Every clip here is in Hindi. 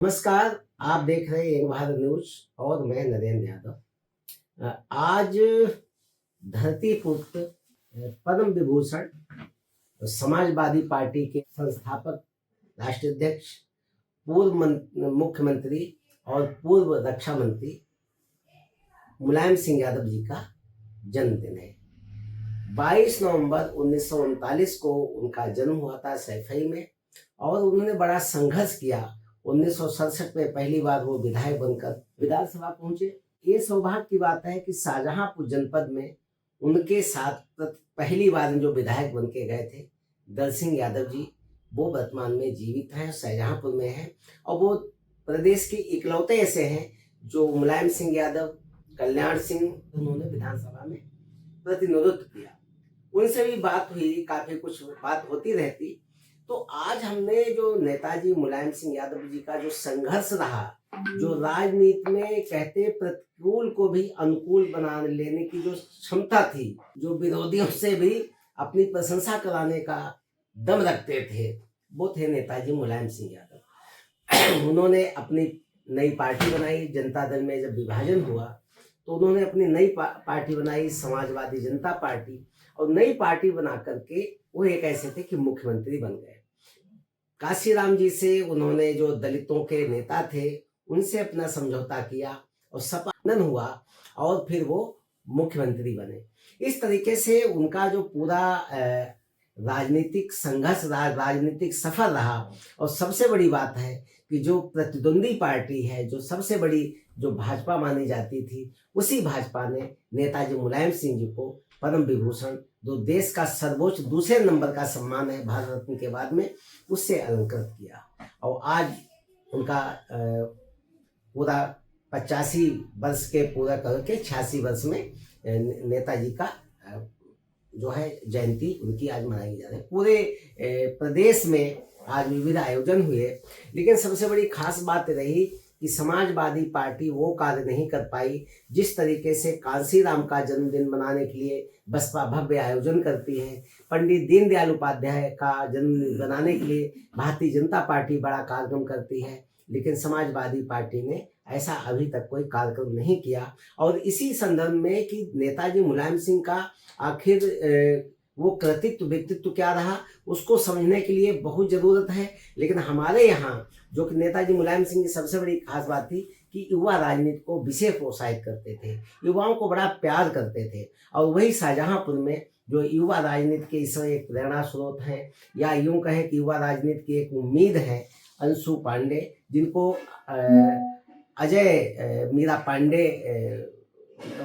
नमस्कार। आप देख रहे हैं एक भारत न्यूज और मैं नरेंद्र यादव। आज धरती पुत्र पद्म विभूषण समाजवादी पार्टी के संस्थापक राष्ट्रीय अध्यक्ष पूर्व मुख्यमंत्री और पूर्व रक्षा मंत्री मुलायम सिंह यादव जी का जन्मदिन है। 22 नवंबर 1939 को उनका जन्म हुआ था सैफई में और उन्होंने बड़ा संघर्ष किया। 1967 में पहली बार वो विधायक बनकर विधानसभा पहुंचे। ये सौभाग्य की बात है कि शाहजहांपुर जनपद में उनके साथ पहली बार जो विधायक बन के गए थे दल सिंह यादव जी, वो वर्तमान में जीवित हैं, शाहजहांपुर में हैं और वो प्रदेश के इकलौते ऐसे हैं जो मुलायम सिंह यादव, कल्याण सिंह, उन्होंने विधानसभा में प्रतिनिधित्व किया। उनसे भी बात हुई, काफी कुछ बात होती रहती। तो आज हमने जो नेताजी मुलायम सिंह यादव जी का जो संघर्ष रहा, जो राजनीति में कहते प्रतिकूल को भी अनुकूल बना लेने की जो क्षमता थी, जो विरोधियों से भी अपनी प्रशंसा कराने का दम रखते थे, वो थे नेताजी मुलायम सिंह यादव। उन्होंने अपनी नई पार्टी बनाई। जनता दल में जब विभाजन हुआ तो उन्होंने अपनी नई पार्टी बनाई, समाजवादी जनता पार्टी, और नई पार्टी बना करके वो एक ऐसे थे कि मुख्यमंत्री बन गए। काशीराम जी से उन्होंने, जो दलितों के नेता थे, उनसे अपना समझौता किया और सपानन हुआ और फिर वो मुख्यमंत्री बने। इस तरीके से उनका जो पूरा राजनीतिक संघर्ष रहा, राजनीतिक सफर रहा। और सबसे बड़ी बात है कि जो प्रतिद्वंदी पार्टी है, जो सबसे बड़ी जो भाजपा मानी जाती थी, उसी भाजपा ने नेताजी मुलायम सिंह जी को पद्म विभूषण, जो देश का सर्वोच्च दूसरे नंबर का सम्मान है भारत रत्न के बाद में, उससे अलंकृत किया। और आज उनका पूरा 85 वर्ष के पूरा करके 86 वर्ष में नेताजी का जो है जयंती उनकी आज मनाई जा रही है। पूरे प्रदेश में आज विविध आयोजन हुए, लेकिन सबसे बड़ी खास बात रही कि समाजवादी पार्टी वो कार्य नहीं कर पाई जिस तरीके से कांसीराम का जन्मदिन मनाने के लिए बसपा भव्य आयोजन करती है। पंडित दीनदयाल उपाध्याय का जन्मदिन बनाने के लिए भारतीय जनता पार्टी बड़ा कार्यक्रम करती है, लेकिन समाजवादी पार्टी ने ऐसा अभी तक कोई कार्यक्रम नहीं किया। और इसी संदर्भ में कि नेताजी मुलायम सिंह का आखिर वो कृतित्व व्यक्तित्व क्या रहा, उसको समझने के लिए बहुत ज़रूरत है। लेकिन हमारे यहाँ जो कि नेताजी मुलायम सिंह की सबसे बड़ी खास बात थी कि युवा राजनीति को विशेष प्रोत्साहित करते थे, युवाओं को बड़ा प्यार करते थे। और वही शाहजहांपुर में जो युवा राजनीति के इस समय एक प्रेरणा स्रोत हैं, या यूँ कहें कि युवा राजनीति की एक उम्मीद है, अंशु पांडे, जिनको अजय मीरा पांडे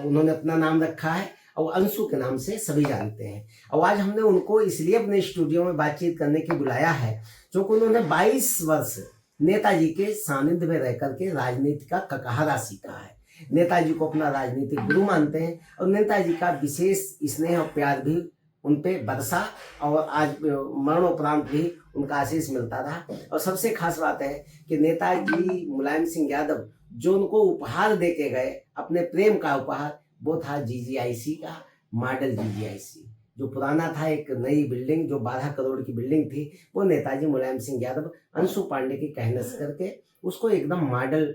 उन्होंने अपना नाम रखा है और अंशु के नाम से सभी जानते हैं। और आज हमने उनको इसलिए अपने स्टूडियो में बातचीत करने के बुलाया है क्योंकि उन्होंने 22 वर्ष नेताजी के सानिध्य में रह करके राजनीति का ककाहरा सीखा है। नेताजी को अपना राजनीतिक गुरु मानते हैं और नेताजी का विशेष स्नेह और प्यार भी उन पे बरसा और आज मरणोपरांत भी उनका आशीष मिलता रहा। और सबसे खास बात है कि नेताजी मुलायम सिंह यादव जो उनको उपहार दे के गए, अपने प्रेम का उपहार, वो था जीजीआईसी का मॉडल जीजीआईसी, जो पुराना था, एक नई बिल्डिंग जो 12 करोड़ की बिल्डिंग थी, वो नेताजी मुलायम सिंह यादव अंशु पांडे की कहने से करके उसको एकदम मॉडल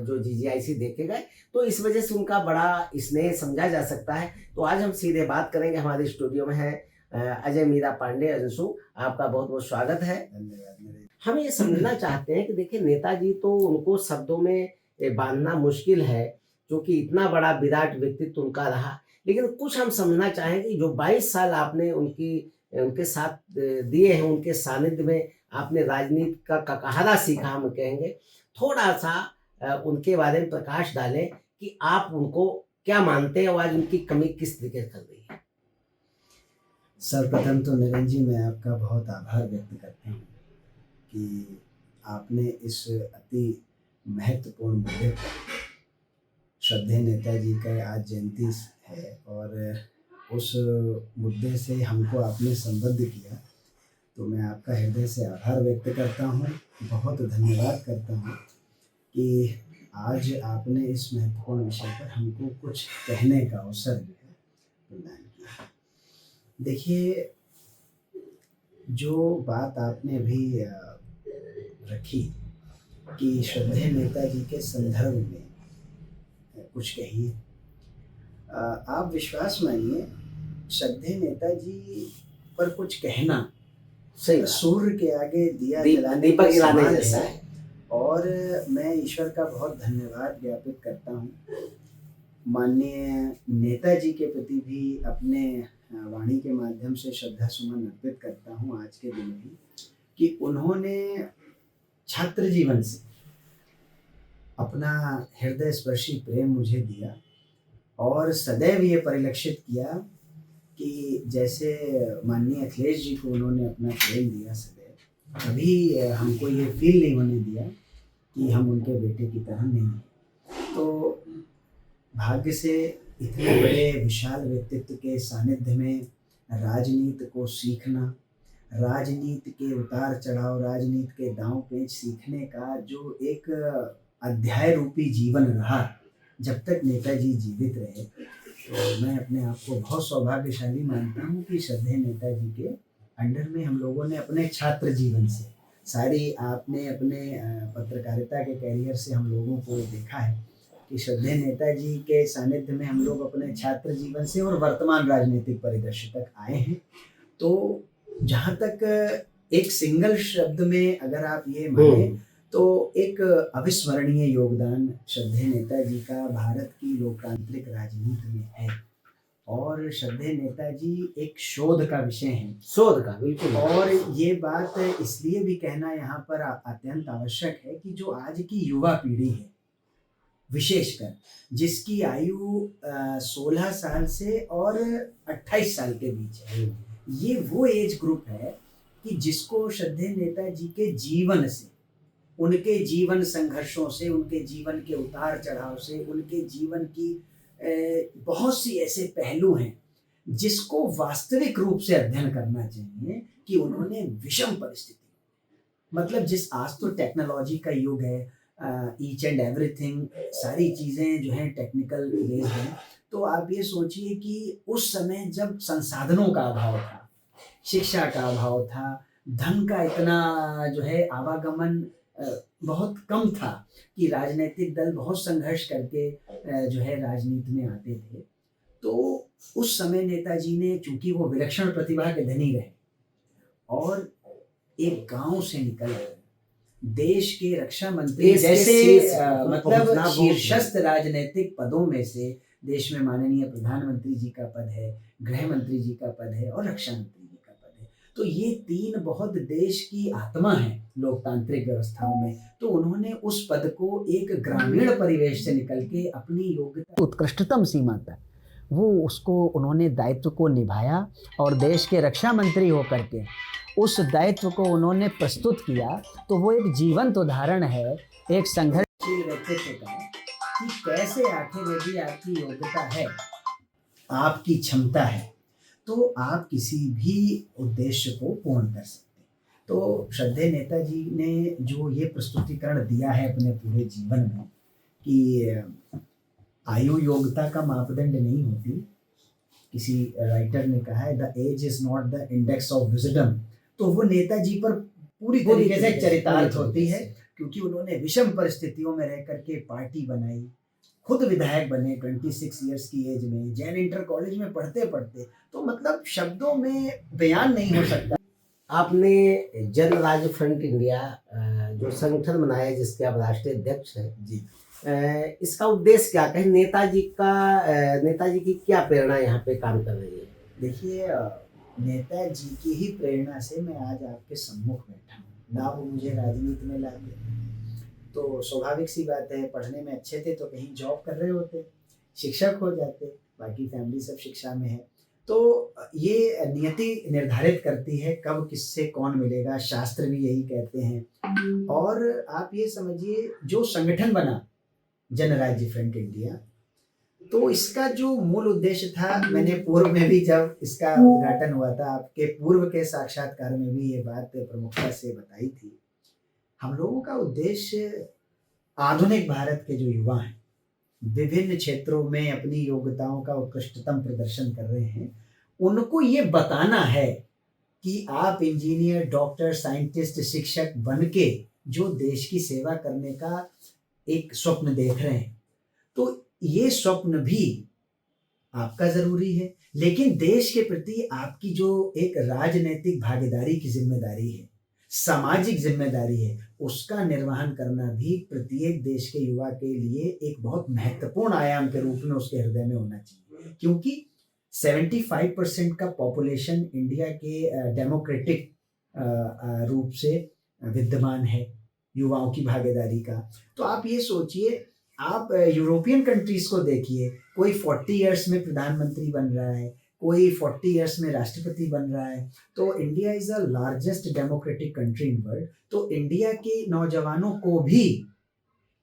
जो जीजीआईसी दे के गए। तो इस वजह से उनका बड़ा स्नेह समझा जा सकता है। तो आज हम सीधे बात करेंगे। हमारे स्टूडियो में है अजय मीरा पांडे। अंशु, आपका बहुत बहुत स्वागत है। धन्यवाद। हम ये समझना चाहते हैं कि देखिए, नेताजी तो उनको शब्दों में बांधना मुश्किल है क्योंकि इतना बड़ा विराट व्यक्तित्व उनका रहा, लेकिन कुछ हम समझना चाहेंगे जो 22 साल आपने उनके साथ दिए हैं, उनके सानिध्य में आपने राजनीति का ककाहरा सीखा, हम कहेंगे। थोड़ा सा उनके बारे में प्रकाश डालें कि आप उनको क्या मानते हैं और आज उनकी कमी किस तरीके से कर रही है। सर्वप्रथम तो नरेंद्र जी, मैं आपका बहुत आभार व्यक्त करता हूँ कि आपने इस अति महत्वपूर्ण मुद्दे पर, श्रद्धेय नेताजी का आज जयंती है और उस मुद्दे से हमको आपने संबद्ध किया, तो मैं आपका हृदय से आभार व्यक्त करता हूँ, बहुत धन्यवाद करता हूँ कि आज आपने इस महत्वपूर्ण विषय पर हमको कुछ कहने का अवसर जो है प्रदान किया। देखिए, जो बात आपने अभी रखी कि श्रद्धेय नेताजी के संदर्भ में कुछ कहिए। आप विश्वास मानिए, श्रद्धेय नेताजी पर कुछ कहना सही बात। सूर्य के आगे दिया दीपक के जलाने समान जैसा है। है। और मैं ईश्वर का बहुत धन्यवाद ज्ञापित करता हूँ, माननीय नेताजी के प्रति भी अपने वाणी के माध्यम से श्रद्धा सुमन अर्पित करता हूँ आज के दिन भी, कि उन्होंने छात्र जीवन से अपना हृदय स्पर्शी प्रेम मुझे दिया और सदैव ये परिलक्षित किया कि जैसे माननीय अखिलेश जी को उन्होंने अपना प्रेम दिया सदैव, कभी हमको ये फील नहीं होने दिया कि हम उनके बेटे की तरह नहीं हैं। तो भाग्य से इतने बड़े विशाल व्यक्तित्व के सानिध्य में राजनीति को सीखना, राजनीति के उतार चढ़ाव, राजनीति के दांव पेच सीखने का जो एक अध्याय रूपी जीवन रहा जब तक नेताजी जीवित रहे, तो मैं अपने आप को बहुत सौभाग्यशाली मानता हूँ कि श्रद्धेय नेताजी के अंडर में हम लोगों ने अपने छात्र जीवन से सारी, आपने अपने पत्रकारिता के कैरियर से हम लोगों को देखा है कि श्रद्धेय नेताजी के सानिध्य में हम लोग अपने छात्र जीवन से और वर्तमान राजनीतिक परिदृश्य तक आए हैं। तो जहाँ तक एक सिंगल शब्द में अगर आप ये माने तो एक अविस्मरणीय योगदान श्रद्धेय नेताजी का भारत की लोकतांत्रिक राजनीति में है। और श्रद्धेय नेताजी एक शोध का विषय है, शोध का, बिल्कुल। और ये बात इसलिए भी कहना यहाँ पर अत्यंत आवश्यक है कि जो आज की युवा पीढ़ी है, विशेषकर जिसकी आयु 16 साल से और 28 साल के बीच है, ये वो एज ग्रुप है कि जिसको श्रद्धेय नेताजी के जीवन से, उनके जीवन संघर्षों से, उनके जीवन के उतार चढ़ाव से, उनके जीवन की बहुत सी ऐसे पहलू हैं जिसको वास्तविक रूप से अध्ययन करना चाहिए कि उन्होंने विषम परिस्थिति, मतलब जिस आज तो टेक्नोलॉजी का युग है, ईच एंड एवरीथिंग, सारी चीज़ें जो हैं टेक्निकल बेस्ड हैं, तो आप ये सोचिए कि उस समय जब संसाधनों का अभाव था, शिक्षा का अभाव था, धन का इतना जो है आवागमन बहुत कम था कि राजनीतिक दल बहुत संघर्ष करके जो है राजनीति में आते थे, तो उस समय नेताजी ने, चूंकि वो विलक्षण प्रतिभा के धनी रहे और एक गांव से निकल देश के रक्षा मंत्री जैसे मतलब शीर्षस्थ राजनीतिक पदों में से, देश में माननीय प्रधानमंत्री जी का पद है, गृह मंत्री जी का पद है और रक्षा मंत्री जी का पद है, तो ये तीन बहुत देश की आत्मा है लोकतांत्रिक व्यवस्थाओं में। तो उन्होंने उस पद को एक ग्रामीण परिवेश से निकल के अपनी योग्यता उत्कृष्टतम सीमा तक वो उसको उन्होंने दायित्व को निभाया और देश के रक्षा मंत्री होकर के उस दायित्व को उन्होंने प्रस्तुत किया। तो वो एक जीवंत उदाहरण है एक संघर्षशील व्यक्तित्व का कि कैसे आखिर यदि आपकी योग्यता है, आपकी क्षमता है, तो आप किसी भी उद्देश्य को पूर्ण कर सकते हैं। तो श्रद्धेय नेताजी ने जो ये प्रस्तुतिकरण दिया है अपने पूरे जीवन में कि आयु योग्यता का मापदंड नहीं होती, किसी राइटर ने कहा है the age is not the index of wisdom, तो वो नेताजी पर पूरी तरीके से चरितार्थ होती है, क्योंकि उन्होंने विषम परिस्थितियों में रह करके पार्टी बनाई, खुद विधायक बने 26 इयर्स की एज में, जैन इंटर कॉलेज में पढ़ते पढ़ते, तो मतलब शब्दों में बयान नहीं हो सकता। आपने जन राज्य फ्रंट इंडिया जो संगठन बनाया है, जिसके आप राष्ट्रीय अध्यक्ष हैं जी, इसका उद्देश्य क्या कहें, नेताजी की क्या प्रेरणा यहाँ पे काम कर रही है? देखिए, नेताजी की ही प्रेरणा से मैं आज आपके सम्मुख बैठा हूँ, ना वो मुझे राजनीति में लाते तो स्वाभाविक सी बात है, पढ़ने में अच्छे थे तो कहीं जॉब कर रहे होते, शिक्षक हो जाते, बाकी फैमिली सब शिक्षा में है, तो ये नियति निर्धारित करती है कब किससे कौन मिलेगा, शास्त्र भी यही कहते हैं। और आप ये समझिए जो संगठन बना जन राज्य फ्रंट इंडिया, तो इसका जो मूल उद्देश्य था, मैंने पूर्व में भी जब इसका उद्घाटन हुआ था, आपके पूर्व के साक्षात्कार में भी ये बात प्रमुखता से बताई थी, हम लोगों का उद्देश्य आधुनिक भारत के जो युवा हैं, विभिन्न क्षेत्रों में अपनी योग्यताओं का उत्कृष्टतम प्रदर्शन कर रहे हैं, उनको ये बताना है कि आप इंजीनियर, डॉक्टर, साइंटिस्ट, शिक्षक बन के जो देश की सेवा करने का एक स्वप्न देख रहे हैं, तो ये स्वप्न भी आपका ज़रूरी है, लेकिन देश के प्रति आपकी जो एक राजनैतिक भागीदारी की ज़िम्मेदारी है, सामाजिक ज़िम्मेदारी है, उसका निर्वहन करना भी प्रत्येक देश के युवा के लिए एक बहुत महत्वपूर्ण आयाम के रूप में उसके हृदय में होना चाहिए। क्योंकि 75% का पॉपुलेशन इंडिया के डेमोक्रेटिक रूप से विद्यमान है युवाओं की भागीदारी का। तो आप ये सोचिए, आप यूरोपियन कंट्रीज़ को देखिए, कोई 40 इयर्स में प्रधानमंत्री बन रहा है, कोई 40 इयर्स में राष्ट्रपति बन रहा है। तो India is the largest democratic country in world. तो इंडिया के नौजवानों को भी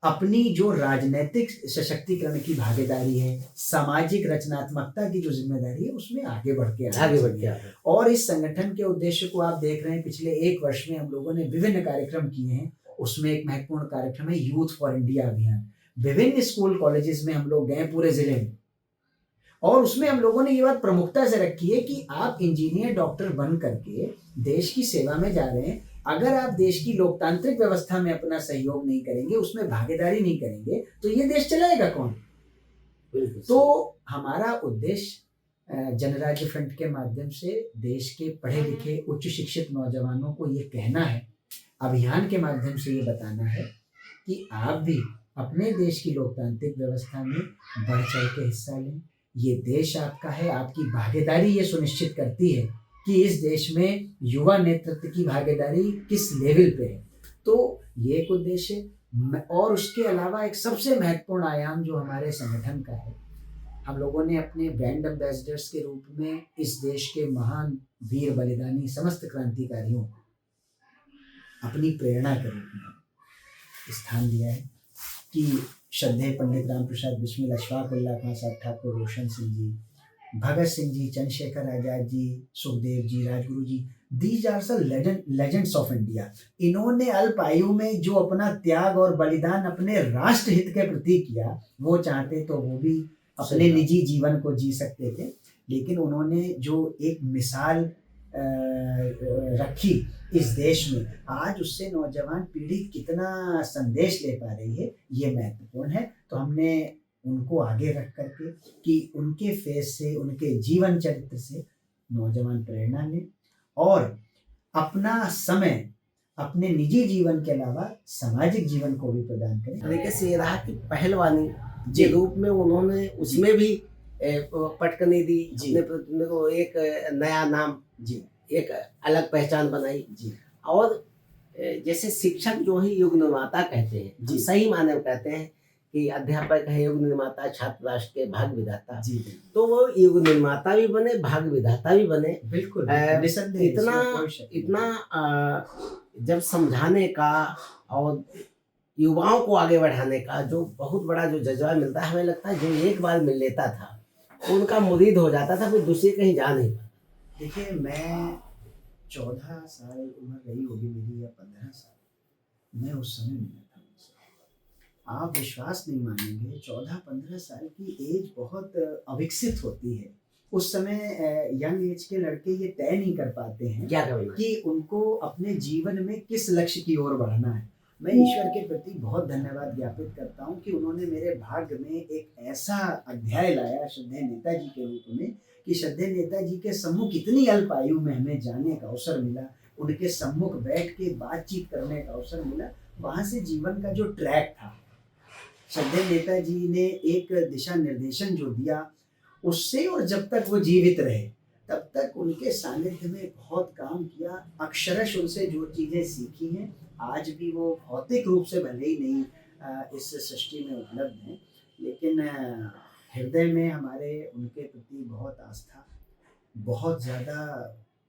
अपनी जो राजनीतिक सशक्तिकरण की भागीदारी है, सामाजिक रचनात्मकता की जो ज़िम्मेदारी है, उसमें आगे बढ़ के आना। और इस संगठन के उद्देश्य को आप देख रहे हैं, पिछले 1 वर्ष में हम लोगों ने विभिन्न कार्यक्रम किए हैं। उसमें एक महत्वपूर्ण कार्यक्रम है यूथ फॉर इंडिया अभियान। विभिन्न स्कूल कॉलेजेस में हम लोग गए पूरे ज़िले में, और उसमें हम लोगों ने ये बात प्रमुखता से रखी है कि आप इंजीनियर, डॉक्टर बन करके देश की सेवा में जा रहे हैं। अगर आप देश की लोकतांत्रिक व्यवस्था में अपना सहयोग नहीं करेंगे, उसमें भागीदारी नहीं करेंगे, तो ये देश चलाएगा कौन? तो हमारा उद्देश्य जनराज्य फ्रंट के माध्यम से देश के पढ़े लिखे उच्च शिक्षित नौजवानों को ये कहना है, अभियान के माध्यम से ये बताना है कि आप भी अपने देश की लोकतांत्रिक व्यवस्था में बढ़ चढ़ के हिस्सा लें। ये देश आपका है, आपकी भागीदारी ये सुनिश्चित करती है कि इस देश में युवा नेतृत्व की भागीदारी किस लेवल पे है। तो ये एक उद्देश्य है। और उसके अलावा एक सबसे महत्वपूर्ण आयाम जो हमारे संगठन का है, हम लोगों ने अपने ब्रांड एम्बेसडर्स के रूप में इस देश के महान वीर बलिदानी समस्त क्रांतिकारियों को अपनी प्रेरणा के रूप में स्थान दिया है कि श्रद्धेय पंडित राम प्रसाद बिस्मिल, अशफाक उल्लाह खां साहब Thakur, Roshan Singh ji, Bhagat Singh ji, Chandrashekhar Azad ji, Sukhdev ji, Rajguru ji, these are the legends of India. इन्होंने अल्प आयु में जो अपना त्याग और बलिदान अपने राष्ट्र हित के प्रति किया, वो चाहते तो वो भी अपने निजी जीवन को जी सकते थे, लेकिन उन्होंने जो एक मिसाल रखी इस देश में, आज उससे नौजवान पीढ़ी कितना संदेश ले पा रही है, ये महत्वपूर्ण है। तो हमने उनको आगे रख करके कि उनके फेस से, उनके जीवन चरित्र से नौजवान प्रेरणा लें और अपना समय अपने निजी जीवन के अलावा सामाजिक जीवन को भी प्रदान करें। तरीके से ये रहा कि पहलवानी के रूप में उन्होंने उसमें भी पटकनी दी, अपने प्रतिनिधि को एक नया नाम, एक अलग पहचान बनाई। और जैसे शिक्षक जो ही युग निर्माता कहते हैं, सही माने में कहते हैं कि अध्यापक है युग निर्माता, छात्र राष्ट्र के भाग्य विधाता। तो वो युग निर्माता भी बने, भाग्य विधाता भी बने। बिल्कुल। इतना जब समझाने का और युवाओं को आगे बढ़ाने का जो बहुत बड़ा जो जज्बा मिलता है, हमें लगता है जो एक बार मिल लेता था उनका मुरीद हो जाता था, फिर दूसरे कहीं जा नहीं पाता। देखिए, मैं 14 साल उम्र रही होगी मेरी या 15 साल, मैं उस समय मिला था उनसे। आप विश्वास नहीं मानेंगे, 14-15 साल की एज बहुत अविकसित होती है। उस समय यंग एज के लड़के ये तय नहीं कर पाते हैं क्या करना कि उनको अपने जीवन में किस लक्ष्य की ओर बढ़ना है। मैं ईश्वर के प्रति बहुत धन्यवाद ज्ञापित करता हूँ कि उन्होंने मेरे भाग्य में एक ऐसा अध्याय लाया श्रद्धेय नेताजी के रूप में कि श्रद्धेय नेताजी के सम्मुख इतनी अल्प आयु में हमें जाने का अवसर मिला, उनके सम्मुख बैठ के बातचीत करने का अवसर मिला। वहाँ से जीवन का जो ट्रैक था, श्रद्धेय नेताजी ने एक दिशा निर्देशन जो दिया, उससे और जब तक वो जीवित रहे तब तक उनके सानिध्य में बहुत काम किया। अक्षरश उनसे जो चीज़ें सीखी हैं, आज भी वो भौतिक रूप से भले ही नहीं इस सृष्टि में उपलब्ध हैं, लेकिन हृदय में हमारे उनके प्रति बहुत आस्था, बहुत ज़्यादा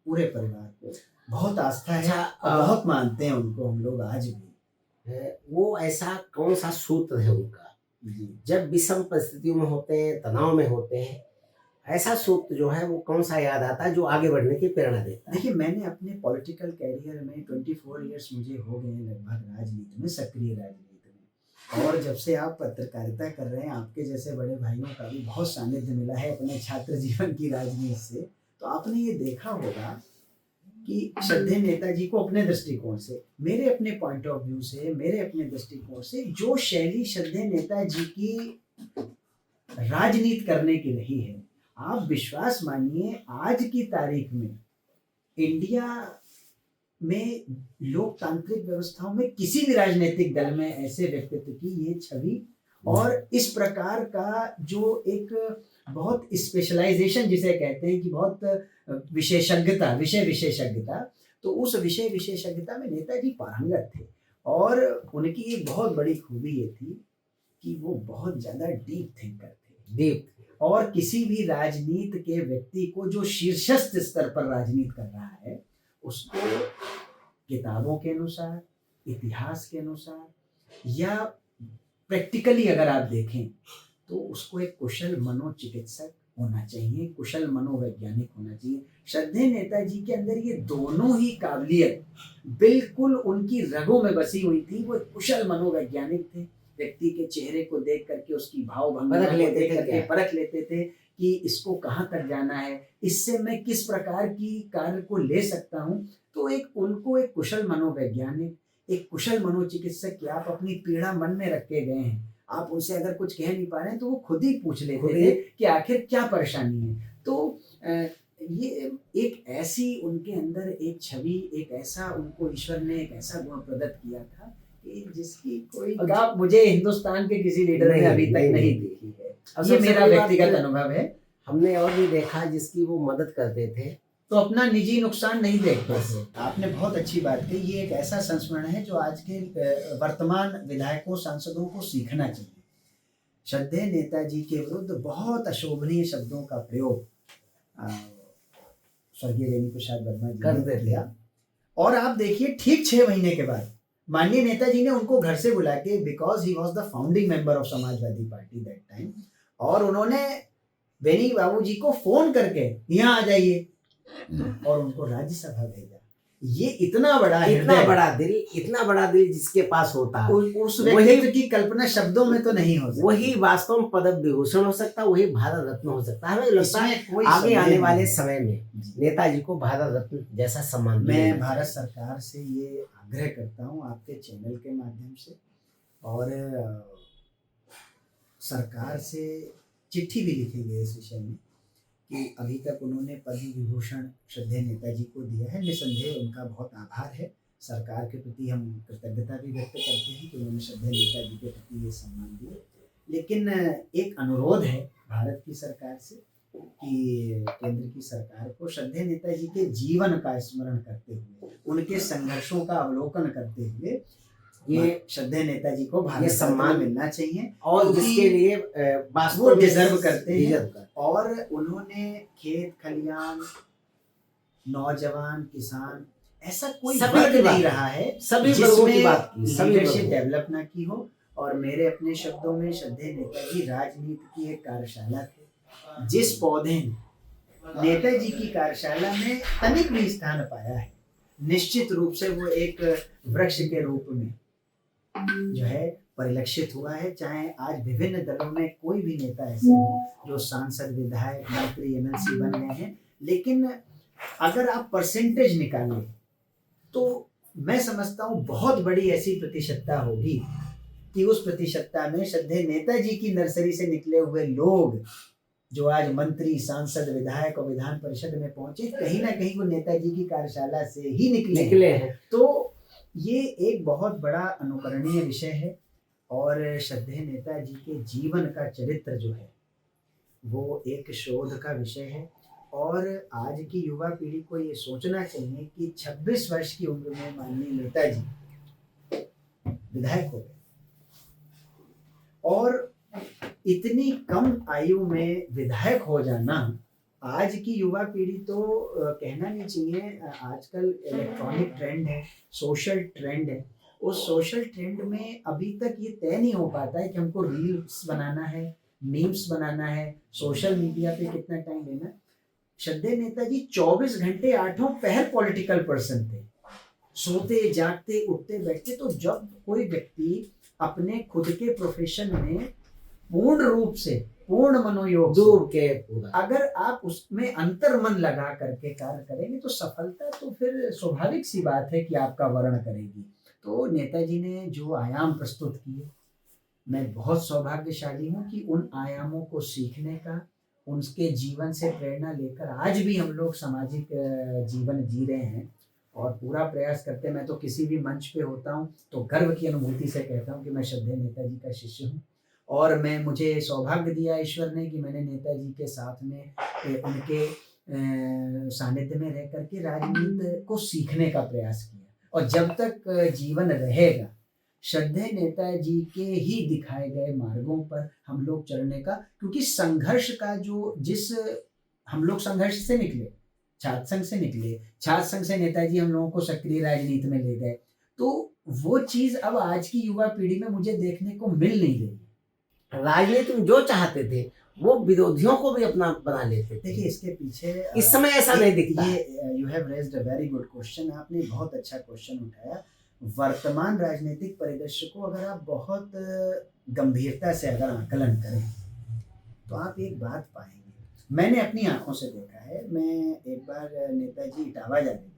पूरे परिवार को बहुत आस्था है और बहुत मानते हैं उनको हम लोग आज भी। वो ऐसा कौन सा सूत्र है उनका, जब विषम परिस्थितियों में होते हैं, तनाव में होते हैं, ऐसा सूत्र जो है वो कौन सा याद आता है जो आगे बढ़ने की प्रेरणा देता है? देखिए, मैंने अपने पॉलिटिकल कैरियर में 24 इयर्स मुझे हो गए लगभग राजनीति में, सक्रिय राजनीति में। और जब से आप पत्रकारिता कर रहे हैं, आपके जैसे बड़े भाइयों का भी बहुत सानिध्य मिला है अपने छात्र जीवन की राजनीति से। तो आपने ये देखा होगा कि श्रद्धेय नेताजी को अपने दृष्टिकोण से, मेरे अपने पॉइंट ऑफ व्यू से, मेरे अपने दृष्टिकोण से जो शैली श्रद्धेय नेताजी की राजनीति करने की रही है, आप विश्वास मानिए आज की तारीख में इंडिया में लोकतांत्रिक व्यवस्थाओं में किसी भी राजनीतिक दल में ऐसे व्यक्तित्व की ये छवि और इस प्रकार का जो एक बहुत स्पेशलाइजेशन जिसे कहते हैं कि बहुत विशेषज्ञता, विषय विशेषज्ञता, तो उस विषय विशेषज्ञता में नेताजी पारंगत थे। और उनकी एक बहुत बड़ी खूबी ये थी कि वो बहुत ज्यादा डीप थिंकर थे। दीप और किसी भी राजनीति के व्यक्ति को जो शीर्षस्थ स्तर पर राजनीति कर रहा है उसको किताबों के अनुसार, इतिहास के अनुसार या प्रैक्टिकली अगर आप देखें तो उसको एक कुशल मनोचिकित्सक होना चाहिए, कुशल मनोवैज्ञानिक होना चाहिए। श्रद्धेय नेताजी के अंदर ये दोनों ही काबिलियत बिल्कुल उनकी रगों में बसी हुई थी। वो एक कुशल मनोवैज्ञानिक थे, व्यक्ति के चेहरे को देख करके उसकी भाव भंगिमा को देख करके परख लेते थे कि इसको कहाँ तक जाना है, इससे मैं किस प्रकार की कार्य को ले सकता हूँ। तो एक उनको एक कुशल मनोवैज्ञानिक, एक कुशल मनोचिकित्सक की आप अपनी पीड़ा मन में रख के गए हैं, आप उनसे अगर कुछ कह नहीं पा रहे हैं तो वो खुद ही पूछ लेते थे कि आखिर क्या परेशानी है। तो ये एक ऐसी उनके अंदर एक छवि, एक ऐसा उनको ईश्वर ने एक ऐसा गुण प्रदत्त किया था कि जिसकी कोई आप मुझे हिंदुस्तान के किसी लीडर ने अभी तक नहीं देखी है। ये मेरा व्यक्तिगत अनुभव है। हमने और भी देखा जिसकी वो मदद करते थे तो अपना निजी नुकसान नहीं देखते थे। आपने बहुत अच्छी बात कही। ये एक ऐसा संस्मरण है जो आज के वर्तमान विधायकों, सांसदों को सीखना चाहिए। श्रद्धेय नेताजी के विरुद्ध बहुत अशोभनीय शब्दों का प्रयोग स्वर्गीय रेणु प्रसाद वर्मा जी कर ने किया। और आप देखिए ठीक 6 महीने के बाद माननीय नेताजी ने उनको घर से बुला के, because he was the founding member of Samajwadi party that time, और उन्होंने बेनी बाबू जी को फोन करके यहाँ आ जाइए और उनको राज्यसभा भेजा। ये इतना बड़ा दिल जिसके पास होता है, उस व्यक्तित्व की कल्पना शब्दों में तो नहीं हो सकती। वही वास्तव में पद्म विभूषण हो सकता है, वही भारत रत्न हो सकता है। हमें लगता है आगे आने वाले समय में नेताजी को भारत रत्न जैसा सम्मान। मैं भारत सरकार से ये आग्रह करता हूँ आपके चैनल के माध्यम से, और सरकार से चिट्ठी भी लिखेंगे इस विषय में कि अभी तक उन्होंने पद्म विभूषण श्रद्धेय नेताजी को दिया है। निसंदेह उनका बहुत आभार है। सरकार के प्रति हम कृतज्ञता भी व्यक्त करते हैं कि उन्होंने श्रद्धेय नेताजी के प्रति ये सम्मान दिया। लेकिन एक अनुरोध है भारत की सरकार से कि केंद्र की सरकार को श्रद्धेय नेताजी के जीवन का स्मरण करते हुए, उनके संघर्षों का अवलोकन करते हुए ये श्रद्धेय नेताजी को भारत सम्मान मिलना चाहिए और जिसके लिए वो डिजर्व करते हैं। और उन्होंने खेत खलियान, नौजवान, किसान, ऐसा कोई वर्ग नहीं रहा है सभी वर्गों की बात की, लीडरशिप डेवलप ना की हो। और मेरे अपने शब्दों में श्रद्धेय नेताजी राजनीति की एक कार्यशाला थे। जिस पौधे ने नेताजी की कार्यशाला में तनिक भी स्थान पाया है, निश्चित रूप से वो एक वृक्ष के रूप में जो है परिलक्षित हुआ है। चाहे आज विभिन्न दलों में कोई भी नेता ऐसे हो जो सांसद, विधायक, मंत्री, एमएलसी बन गए हैं, लेकिन अगर आप परसेंटेज निकालें तो मैं समझता हूँ बहुत बड़ी ऐसी प्रतिशतता होगी कि उस प्रतिशतता में श्रद्धेय नेताजी की नर्सरी से निकले हुए लोग जो आज मंत्री, सांसद, विधायक और विधान परिषद में पहुंचे, कहीं ना कहीं वो नेताजी की कार्यशाला से ही निकले हैं। तो ये एक बहुत बड़ा अनुकरणीय विषय है। और श्रद्धेय नेताजी के जीवन का चरित्र जो है वो एक शोध का विषय है। और आज की युवा पीढ़ी को ये सोचना चाहिए कि 26 वर्ष की उम्र में माननीय नेताजी विधायक हो गए, और इतनी कम आयु में विधायक हो जाना आज की युवा पीढ़ी तो कहना नहीं चाहिए। आजकल इलेक्ट्रॉनिक ट्रेंड है, सोशल ट्रेंड है। उस सोशल ट्रेंड में अभी तक ये तय नहीं हो पाता है कि हमको रील्स बनाना है, मीम्स बनाना है, सोशल मीडिया पे कितना टाइम देना। श्रद्धेय नेताजी 24 घंटे 8 पहर पॉलिटिकल पर्सन थे, सोते जागते उठते बैठते। तो जब कोई व्यक्ति अपने खुद के प्रोफेशन में पूर्ण रूप से पूर्ण मनोयोग से, डूब के पूरा। अगर आप उसमें अंतर्मन लगा करके कार्य करेंगे तो सफलता तो फिर स्वाभाविक सी बात है कि आपका वर्ण करेगी। तो नेताजी ने जो आयाम प्रस्तुत किए, मैं बहुत सौभाग्यशाली हूँ कि उन आयामों को सीखने का, उनके जीवन से प्रेरणा लेकर आज भी हम लोग सामाजिक जीवन जी रहे हैं और पूरा प्रयास करते हैं। मैं तो किसी भी मंच पे होता हूँ तो गर्व की अनुभूति से कहता हूँ कि मैं श्रद्धेय नेताजी का शिष्य हूँ और मुझे सौभाग्य दिया ईश्वर ने कि मैंने नेताजी के साथ में उनके सानिध्य में रह करके राजनीति को सीखने का प्रयास किया और जब तक जीवन रहेगा श्रद्धेय नेताजी के ही दिखाए गए मार्गों पर हम लोग चलने का, क्योंकि संघर्ष का जो हम लोग संघर्ष से निकले, छात्र संघ से निकले, छात्र संघ से नेताजी हम लोगों को सक्रिय राजनीति में ले गए, तो वो चीज अब आज की युवा पीढ़ी में मुझे देखने को मिल नहीं रही। राजनीति में जो चाहते थे वो विरोधियों को भी अपना बना लेते थे। देखिए इसके पीछे इस समय ऐसा नहीं दिखता। ये you have raised a very good question, आपने बहुत अच्छा क्वेश्चन उठाया। वर्तमान राजनीतिक परिदृश्य को अगर आप बहुत गंभीरता से अगर आकलन करें तो आप एक बात पाएंगे, मैंने अपनी आंखों से देखा है। मैं एक बार नेताजी इटावा जा रहे थे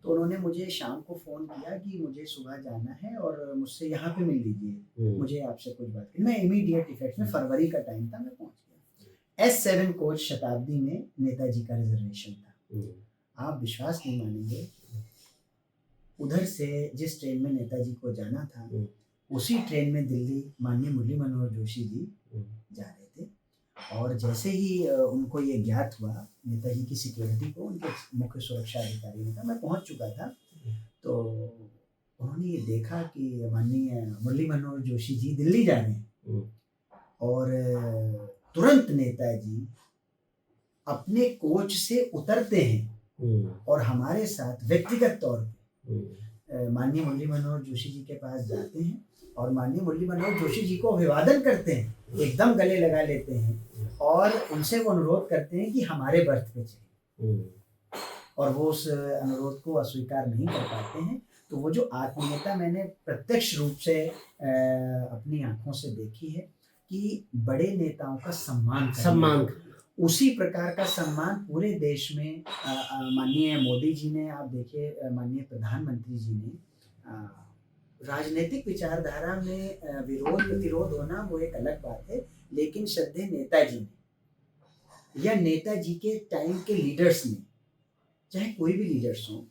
तो उन्होंने मुझे शाम को फ़ोन किया कि मुझे सुबह जाना है और मुझसे यहाँ पे मिल लीजिए, मुझे आपसे कुछ बात करनी। मैं इमीडिएट इफेक्ट में, फरवरी का टाइम था, मैं पहुँच गया। S7 कोच शताब्दी में नेताजी का रिजर्वेशन था। आप विश्वास नहीं मानेंगे, उधर से जिस ट्रेन में नेताजी को जाना था उसी ट्रेन में दिल्ली माननीय मुरली मनोहर जोशी जी जा रहे थे और जैसे ही उनको ये ज्ञात हुआ नेताजी की सिक्योरिटी को उनके मुख्य सुरक्षा अधिकारी ने कहा, मैं पहुंच चुका था, तो उन्होंने ये देखा कि माननीय मुरली मनोहर जोशी जी दिल्ली जा रहे हैं और तुरंत नेताजी अपने कोच से उतरते हैं और हमारे साथ व्यक्तिगत तौर पे माननीय मुरली मनोहर जोशी जी के पास जाते हैं और माननीय मुरली मनोहर जोशी जी को अभिवादन करते हैं, एकदम गले लगा लेते हैं और उनसे वो अनुरोध करते हैं कि हमारे बर्थ पे चले और वो उस अनुरोध को अस्वीकार नहीं कर पाते हैं। तो वो जो आत्मीयता मैंने प्रत्यक्ष रूप से अपनी आंखों से देखी है कि बड़े नेताओं का सम्मान, उसी प्रकार का सम्मान पूरे देश में माननीय मोदी जी ने, आप देखिए माननीय प्रधानमंत्री जी ने, राजनीतिक विचारधारा में विरोध प्रतिरोध होना वो एक अलग बात है, लेकिन श्रद्धेय नेताजी ने या नेताजी के टाइम के लीडर्स ने, चाहे कोई भी लीडर्स हो,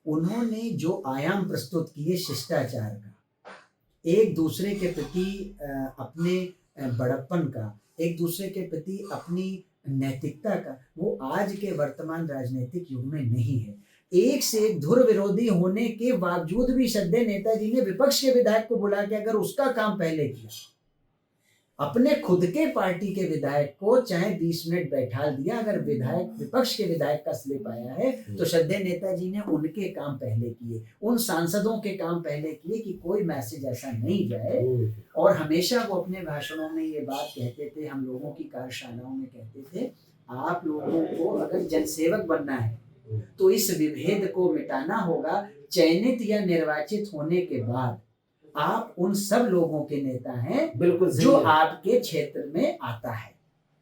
उन्होंने जो आयाम प्रस्तुत किए शिष्टाचार का, एक दूसरे के प्रति अपने बड़प्पन का, एक दूसरे के प्रति अपनी नैतिकता का, वो आज के वर्तमान राजनीतिक युग में नहीं है। एक से एक धुर विरोधी होने के बावजूद भी श्रद्धेय नेताजी ने विपक्ष के विधायक को बुला के अगर उसका काम पहले किया, अपने खुद के पार्टी के विधायक को चाहे 20 मिनट बैठा दिया, अगर विधायक विपक्ष के विधायक का स्लिप आया है तो श्रद्धेय नेताजी ने उनके काम पहले किए, उन सांसदों के काम पहले किए कि कोई मैसेज ऐसा नहीं जाए। और हमेशा वो अपने भाषणों में ये बात कहते थे, हम लोगों की कार्यशालाओं में कहते थे, आप लोगों को अगर जनसेवक बनना है तो इस विभेद को मिटाना होगा। चयनित या निर्वाचित होने के बाद आप उन सब लोगों के नेता हैं बिल्कुल जो आपके क्षेत्र में आता है।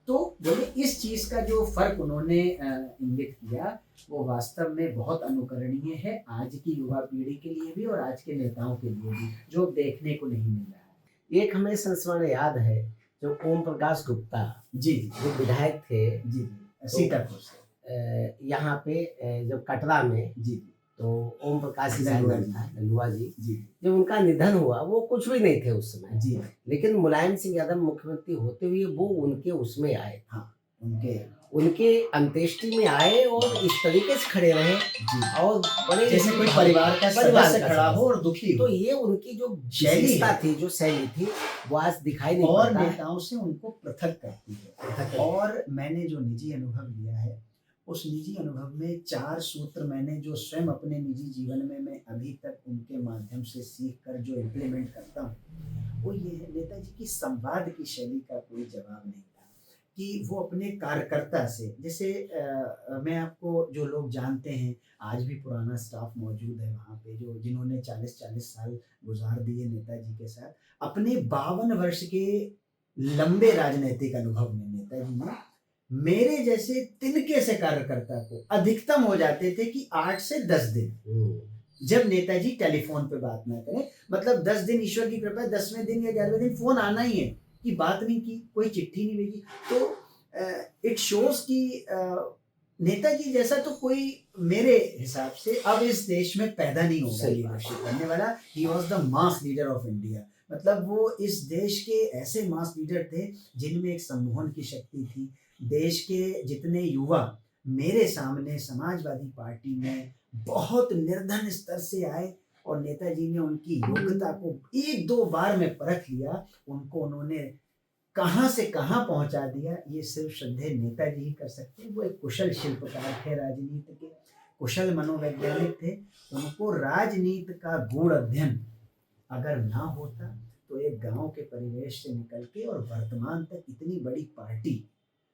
तो बोले इस चीज का जो फर्क उन्होंने इंगित किया वो वास्तव में बहुत अनुकरणीय है आज की युवा पीढ़ी के लिए भी और आज के नेताओं के लिए भी, जो देखने को नहीं मिल रहा है। एक हमें संस्मरण याद है जो ओम प्रकाश गुप्ता जी जो विधायक थे जी सीतापुर से, यहाँ पे जब कटरा में जी तो ओम प्रकाश लल्लुआ जी जी जब उनका निधन हुआ, वो कुछ भी नहीं थे उस समय जी, लेकिन मुलायम सिंह यादव मुख्यमंत्री होते हुए वो उनके उसमें आए, हाँ उनके अंत्येष्टि में आए और इस तरीके से खड़े रहे जी, और बड़े जैसे कोई परिवार का सदस्य खड़ा हो और दुखी तो ये उनकी जो शैली थी, जो शैली थी वो आज दिखाई नहीं और पड़ता नेताओं से उनको पृथक करती है। और मैंने जो निजी अनुभव लिया है उस निजी अनुभव में 4 सूत्र मैंने जो स्वयं अपने निजी जीवन में मैं अभी तक उनके माध्यम से सीख कर जो इम्प्लीमेंट करता हूँ वो ये है, नेताजी की संवाद की शैली का कोई जवाब नहीं था कि वो अपने कार्यकर्ता से, जैसे मैं आपको जो लोग जानते हैं, आज भी पुराना स्टाफ मौजूद है वहाँ पे जो जिन्होंने 40-40 साल गुजार दिए नेताजी के साथ, अपने 52 वर्ष के लंबे राजनीतिक अनुभव में नेताजी ने मेरे जैसे तिनके से कार्यकर्ता को अधिकतम हो जाते थे कि 8 से 10 दिन, जब नेताजी टेलीफोन पे बात ना करें, मतलब 10 दिन ईश्वर की कृपा, 10वें दिन या 11वें दिन फोन आना ही है कि बात नहीं की, कोई चिट्ठी नहीं भेजी। तो इट शोज कि नेताजी जैसा तो कोई मेरे हिसाब से अब इस देश में पैदा नहीं होगा लीडरशिप करने वाला। He was the mass leader of India, मतलब वो इस देश के ऐसे मास लीडर थे जिनमें एक सम्मोहन की शक्ति थी। देश के जितने युवा मेरे सामने समाजवादी पार्टी में बहुत निर्धन स्तर से आए और नेताजी ने उनकी योग्यता को 1-2 बार में परख लिया, उनको उन्होंने कहां से कहां पहुंचा दिया, ये सिर्फ श्रद्धेय नेताजी ही कर सकते हैं। वो एक कुशल शिल्पकार थे, राजनीति के कुशल मनोवैज्ञानिक थे। उनको राजनीति का गूढ़ अध्ययन अगर ना होता तो एक गांव के परिवेश से निकल के और वर्तमान तक इतनी बड़ी पार्टी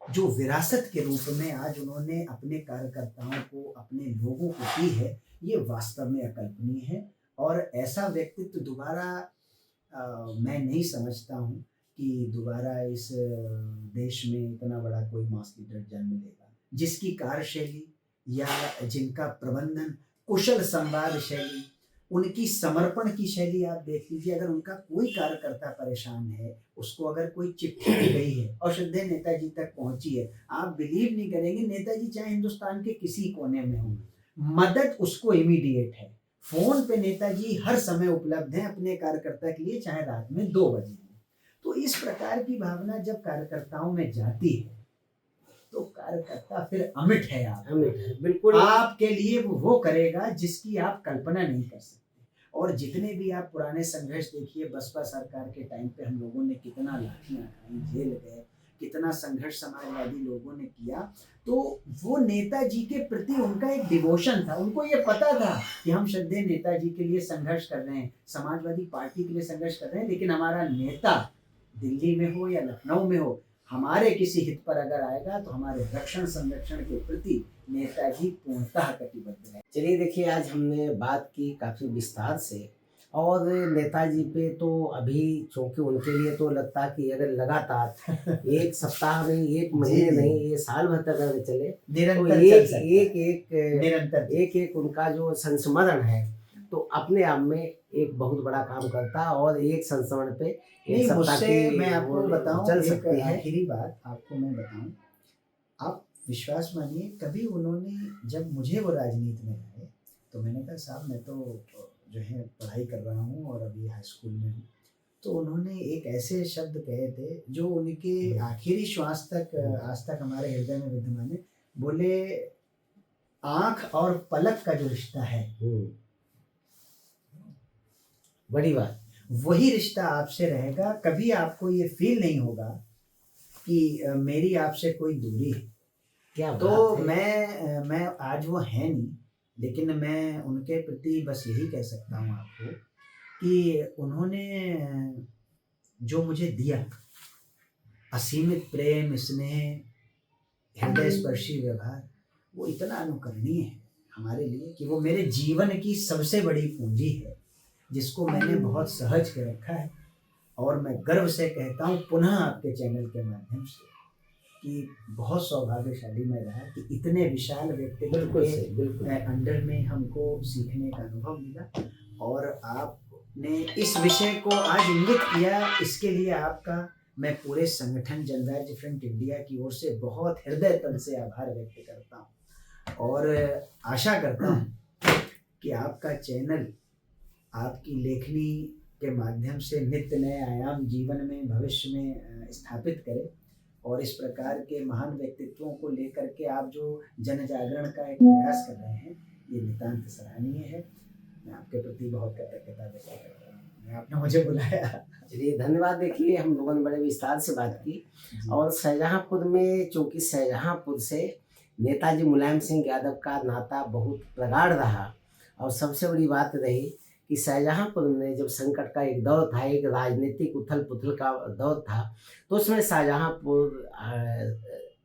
जो विरासत के रूप में आज उन्होंने अपने कार्यकर्ताओं को, अपने लोगों को दी है, ये वास्तव में अकल्पनीय है। और ऐसा व्यक्तित्व दोबारा मैं नहीं समझता हूँ कि दोबारा इस देश में इतना बड़ा कोई मास लीडर जन्म लेगा, जिसकी कार्यशैली या जिनका प्रबंधन, कुशल संवाद शैली, उनकी समर्पण की शैली आप देख लीजिए। अगर उनका कोई कार्यकर्ता परेशान है, उसको अगर कोई चिट्ठी दी गई है और श्रद्धेय नेताजी तक पहुंची है, आप बिलीव नहीं करेंगे, नेताजी चाहे हिंदुस्तान के किसी कोने में हो, मदद उसको इमीडिएट है। फोन पे नेताजी हर समय उपलब्ध हैं अपने कार्यकर्ता के लिए, चाहे रात में 2 बजे। तो इस प्रकार की भावना जब कार्यकर्ताओं में जाती है तो कार्यकर्ता फिर अमिट है, अमिट है, बिल्कुल आपके लिए वो करेगा जिसकी आप कल्पना नहीं कर सकते। और जितने भी आप पुराने संघर्ष देखिए, बसपा सरकार के टाइम पे हम लोगों ने कितना लाठियां खाई, जेल गए, कितना संघर्ष समाजवादी लोगों ने किया। तो वो नेताजी के प्रति उनका एक डिवोशन था। उनको ये पता था कि हम श्रद्धेय नेताजी के लिए संघर्ष कर रहे हैं, समाजवादी पार्टी के लिए संघर्ष कर रहे हैं, लेकिन हमारा नेता दिल्ली में हो या लखनऊ में हो, हमारे किसी हित पर अगर आएगा तो हमारे रक्षण संरक्षण के प्रति नेताजी पूर्णतः कटिबद्ध है। चलिए देखिए, आज हमने बात की काफ़ी विस्तार से, और नेताजी पे तो अभी चूंकि उनके लिए तो लगता कि अगर लगातार 1 सप्ताह में, 1 महीने नहीं, ये साल भर तक अगर चले तो एक उनका जो संस्मरण है तो अपने आप में एक बहुत बड़ा काम करता। और एक संस्मरण पे 1 सप्ताह की मैं आपको बताऊं, चल सकती है। आखिरी बात आपको मैं बताऊं, आप विश्वास मानिए, कभी उन्होंने, जब मुझे वो राजनीति में लाए तो मैंने कहा साहब मैं तो जो है पढ़ाई कर रहा हूँ और अभी हाई स्कूल में हूँ, तो उन्होंने एक ऐसे शब्द कहे थे जो उनके आखिरी श्वास तक आज तक हमारे हृदय में विद्यमान है। बोले, आंख और पलक का जो रिश्ता है, बड़ी बात, वही रिश्ता आपसे रहेगा। कभी आपको ये फील नहीं होगा कि मेरी आपसे कोई दूरी है। क्या तो बात है। मैं आज वो है नहीं, लेकिन मैं उनके प्रति बस यही कह सकता हूँ आपको कि उन्होंने जो मुझे दिया, असीमित प्रेम, स्नेह, हृदय स्पर्शी व्यवहार, वो इतना अनुकरणीय है हमारे लिए कि वो मेरे जीवन की सबसे बड़ी पूंजी है, जिसको मैंने बहुत सहज के रखा है। और मैं गर्व से कहता हूँ पुनः आपके चैनल के माध्यम से कि बहुत सौभाग्यशाली मैं रहा कि इतने विशाल व्यक्तित्व के अंडर में हमको सीखने का अनुभव मिला। और आपने इस विषय को आज इंगित किया, इसके लिए आपका मैं पूरे संगठन जनराज्य फ्रंट इंडिया की ओर से बहुत हृदय तल से आभार व्यक्त करता हूँ। और आशा करता हूँ कि आपका चैनल आपकी लेखनी के माध्यम से नित्य नए आयाम जीवन में, भविष्य में स्थापित करे। और इस प्रकार के महान व्यक्तित्वों को लेकर के आप जो जन जागरण का एक प्रयास कर रहे हैं, ये नितांत सराहनीय है। मैं आपके प्रति बहुत कृतज्ञता व्यक्त करता हूँ, आपने मुझे बुलाया। चलिए धन्यवाद। देखिए, हम लोगों ने बड़े विस्तार से बात की। और शाहजहाँपुर में, चूँकि शाहजहाँपुर से नेताजी मुलायम सिंह यादव का नाता बहुत प्रगाढ़ रहा, और सबसे बड़ी बात रही कि शाहजहाँपुर में जब संकट का एक दौर था, एक राजनीतिक उथल पुथल का दौर था, तो उसमें शाहजहाँपुर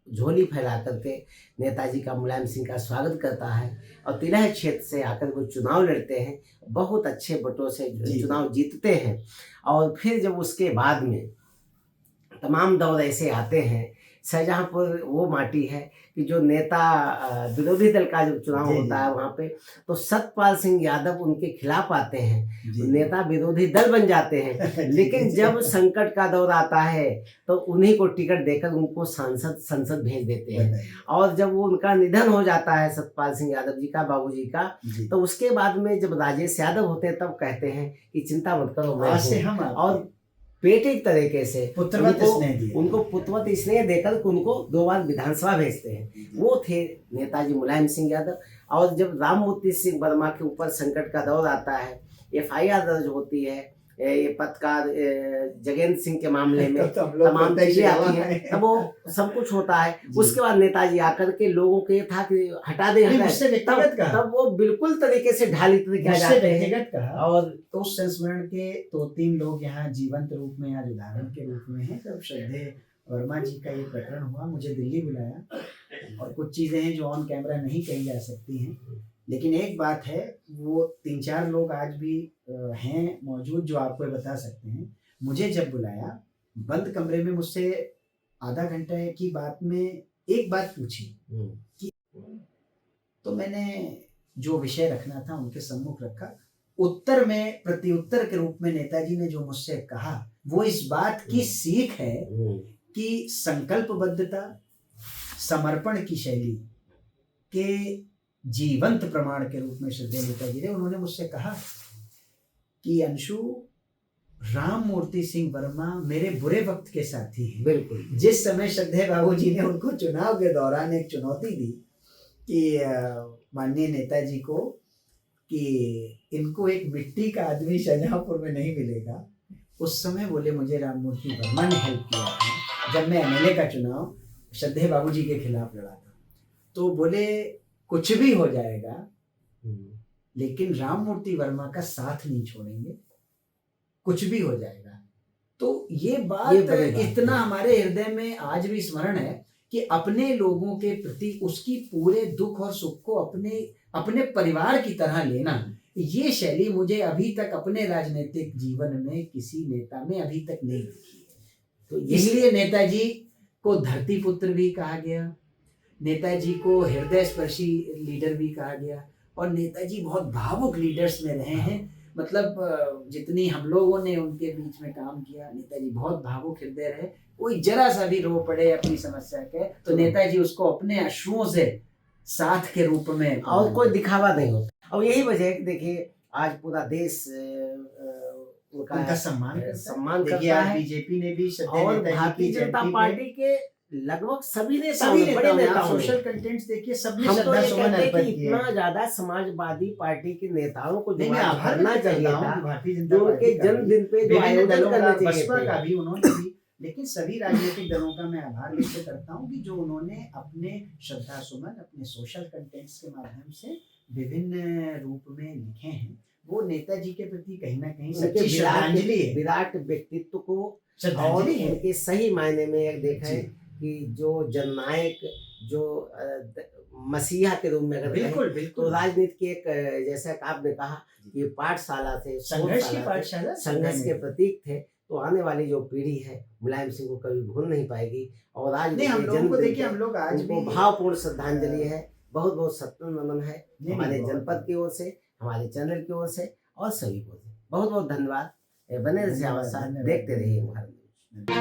झोली फैला करके नेताजी का, मुलायम सिंह का स्वागत करता है। और तिलह क्षेत्र से आकर वो चुनाव लड़ते हैं, बहुत अच्छे वोटों से चुनाव जीतते हैं। और फिर जब उसके बाद में तमाम दौर ऐसे आते हैं, शाहजहांपुर वो माटी है कि जो नेता विरोधी दल का जब चुनाव जी, जी। होता है वहाँ पे, तो सतपाल सिंह यादव उनके खिलाफ आते हैं, जी। नेता विरोधी दल बन जाते हैं। जी, लेकिन जी। जब संकट का दौर आता है तो उन्हीं को टिकट देकर उनको संसद भेज देते हैं। बताइए। और जब वो उनका निधन हो जाता है सतपाल सिंह यादव जी का, बाबूजी का, जी। तो उसके बाद में जब राजेश यादव होते हैं तब कहते हैं कि चिंता मत करो, मैं आज से हूँ। हम आपके और बेटे की तरीके से पुत्रवत स्नेह दिए। उनको पुत्रवत स्नेह देकर उनको 2 बार विधानसभा भेजते हैं। वो थे नेताजी मुलायम सिंह यादव। और जब राममूर्ति सिंह वर्मा के ऊपर संकट का दौर आता है, FIR दर्ज होती है ये पत्रकार जगेंद्र सिंह के मामले में, तो हम लोग तमाम प्रत्यक्ष चीजें आती गवाह हैं, हैं। तब वो सब कुछ होता है। जी। उसके बाद नेताजी आकर के लोगों को ये था कि हटा दे, नहीं, मुझसे व्यक्तिगत कहा। तब वो बिल्कुल तरीके से ढाली तरीके मुझसे जाते हैं। व्यक्तिगत कहा। और तो उस संस्मरण के 2-3 लोग यहाँ जीवंत रूप में आज उदाहरण के रूप में हैं। जब श्रद्धेय वर्मा जी का ये प्रकरण हुआ, मुझे दिल्ली बुलाया और कुछ चीजें हैं जो ऑन कैमरा नहीं कही जा सकती हैं, लेकिन एक बात है, वो 3-4 लोग आज भी हैं मौजूद जो आपको ये बता सकते हैं। मुझे जब बुलाया बंद कमरे में, मुझसे आधा घंटे की बात में एक बात पूछी कि, तो मैंने जो विषय रखना था उनके सम्मुख रखा। उत्तर में प्रत्युत्तर के रूप में नेताजी ने जो मुझसे कहा, वो इस बात की सीख है कि संकल्पबद्धता, समर्पण की शैली के जीवंत प्रमाण के रूप में श्रद्धेय नेताजी ने, उन्होंने मुझसे कहा कि अंशु, राममूर्ति सिंह वर्मा मेरे बुरे वक्त के साथी हैं। बिल्कुल। जिस समय श्रद्धेय बाबूजी ने उनको चुनाव के दौरान एक चुनौती दी कि माननीय नेताजी को कि इनको एक मिट्टी का आदमी शाहजहांपुर में नहीं मिलेगा, उस समय बोले मुझे राममूर्ति वर्मा ने हेल्प किया था जब मैं MLA का चुनाव श्रद्धेय बाबूजी के खिलाफ लड़ा था। तो बोले कुछ भी हो जाएगा लेकिन राममूर्ति वर्मा का साथ नहीं छोड़ेंगे, कुछ भी हो जाएगा। तो ये बात इतना हमारे हृदय में आज भी स्मरण है कि अपने लोगों के प्रति उसकी पूरे दुख और सुख को अपने परिवार की तरह लेना, ये शैली मुझे अभी तक अपने राजनीतिक जीवन में किसी नेता में अभी तक नहीं दिखी है। तो इसलिए नेताजी को धरती पुत्र भी कहा गया, नेताजी को हृदय स्पर्शी लीडर भी कहा गया, और नेताजी बहुत भावुक लीडर्स में रहे हैं। मतलब जितनी हम लोगों ने उनके बीच में काम किया, नेताजी बहुत भावुक हृदय रहे। कोई जरा सा भी रो पड़े अपनी समस्या के, तो नेताजी उसको अपने अश्रुओं से साथ के रूप में, और कोई दिखावा नहीं होता। और यही वजह है कि देखिए आज पूरा देश उनका सम्मान करता है। बीजेपी ने भी और भारतीय जनता पार्टी के लगभग सभी नेताओं सोशल कंटेंट्स देखिए, सबने हम तो ये श्रद्धासुमन कहते हैं अर्पित कि किए। इतना ज्यादा समाजवादी पार्टी के नेताओं को नहीं, मैं आभार करना व्यक्त चाहिए करता हूं था, भारतीय जनता जो उनके पार्टी का जन्मदिन पे जो विभिन्न आयोजन दलों का, करना चाहिए बसपा थे। का भी उन्होंने भी, लेकिन सभी राजनीतिक दलों का मैं आभार व्यक्त करता हूं कि जो उन्होंने अपने श्रद्धासुमन अपने सोशल कंटेंट्स के माध्यम से विभिन्न रूप में लिखे हैं, वो नेताजी के प्रति कहीं ना कहीं सच्ची श्रद्धांजलि है, विराट व्यक्तित्व को, और श्रद्धांजलि है। उनके सही मायने में एक देखें कि जो जननायक, जो मसीहा के रूप में अगर बिल्कुल तो बिल्कुल राजनीति की एक, जैसा कि आपने कहा कि पाठशाला से, संघर्ष की पाठशाला, संघर्ष के प्रतीक थे। तो आने वाली जो पीढ़ी है मुलायम सिंह को कभी भूल नहीं पाएगी। और आज नहीं, हम लोगों को देखिए, हम लोग आज भी भावपूर्ण श्रद्धांजलि है, बहुत बहुत सत्तर नमन है हमारे जनपद की ओर से, हमारे चैनल की ओर से, और सभी को बहुत बहुत धन्यवाद। बने रहिए हमारे साथ, देखते रहिए भारत न्यूज़।